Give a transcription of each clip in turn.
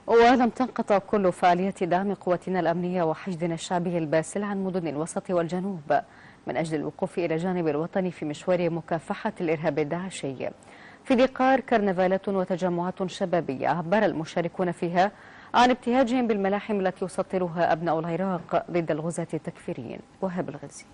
ولم تنقطع كل فعاليات دعم قواتنا الأمنية وحشدنا الشعبي الباسل عن مدن الوسط والجنوب من أجل الوقوف إلى جانب الوطن في مشوار مكافحة الإرهاب الداعشي. في دقار كرنفالات وتجمعات شبابية عبر المشاركون فيها عن ابتهاجهم بالملاحم التي يسطرها أبناء العراق ضد الغزاة التكفيريين. وهاب الغزي.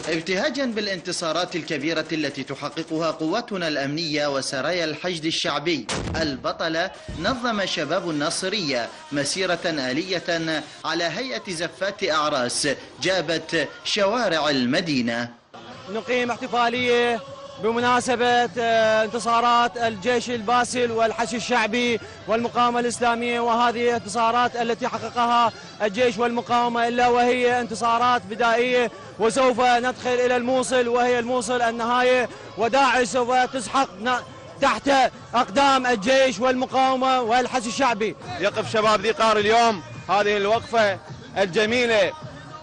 ابتهاجا بالانتصارات الكبيرة التي تحققها قواتنا الأمنية وسرايا الحشد الشعبي البطلة، نظم شباب الناصرية مسيرة آلية على هيئة زفات أعراس جابت شوارع المدينة. نقيم احتفالية بمناسبة انتصارات الجيش الباسل والحشد الشعبي والمقاومة الإسلامية، وهذه انتصارات التي حققها الجيش والمقاومة إلا وهي انتصارات بدائية، وسوف ندخل إلى الموصل وهي الموصل النهاية، وداعش سوف تسحق تحت أقدام الجيش والمقاومة والحشد الشعبي. يقف شباب دقار اليوم هذه الوقفة الجميلة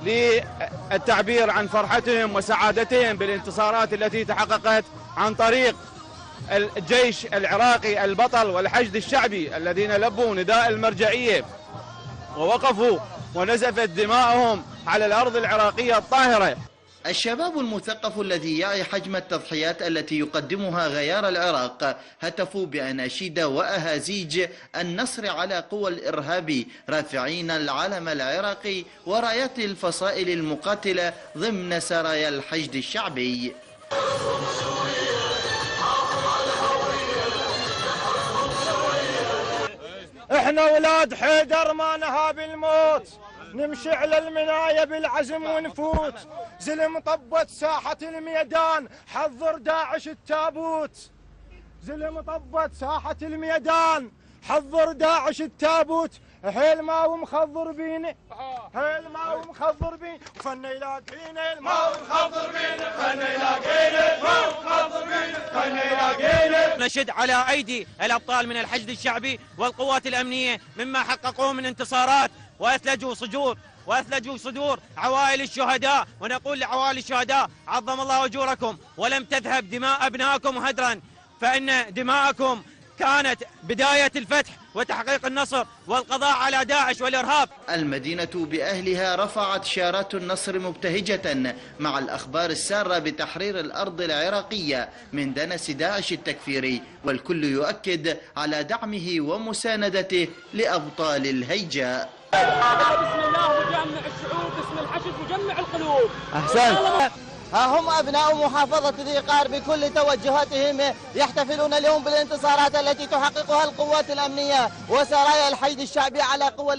للتعبير عن فرحتهم وسعادتهم بالانتصارات التي تحققت عن طريق الجيش العراقي البطل والحشد الشعبي الذين لبوا نداء المرجعية ووقفوا ونزفت دماءهم على الأرض العراقية الطاهرة. الشباب المثقف الذي يعي حجم التضحيات التي يقدمها غيار العراق هتفوا بأناشيد وأهازيج النصر على قوى الإرهاب، رافعين العلم العراقي ورايات الفصائل المقاتلة ضمن سرايا الحشد الشعبي. احنا ولاد حيدر ما نهاب الموت، نمشي على المناية بالعزم ونفوت، زلم طبت ساحة الميدان حضر داعش التابوت، زلم طبت ساحة الميدان حضر داعش التابوت، حيل ما ومخضر بينا حيل ما ومخضر بينا وفنا يلاقينا ما ومخضر بينا فنا يلاقينا ما ومخضر بينا فنا يلاقينا. نشد على أيدي الأبطال من الحشد الشعبي والقوات الأمنية مما حققوه من انتصارات وأثلجوا صدور عوائل الشهداء، ونقول لعوائل الشهداء عظم الله أجوركم ولم تذهب دماء أبنائكم هدرا، فإن دماءكم كانت بداية الفتح وتحقيق النصر والقضاء على داعش والإرهاب. المدينة بأهلها رفعت شارات النصر مبتهجة مع الأخبار السارة بتحرير الأرض العراقية من دنس داعش التكفيري، والكل يؤكد على دعمه ومساندته لأبطال الهيجاء. بسم الله مجمع الشعوب، باسم الحشد مجمع القلوب. أحسنت. ها هم أبناء محافظة دقار بكل توجهاتهم يحتفلون اليوم بالانتصارات التي تحققها القوات الأمنية وسرايا الحشد الشعبي على قوى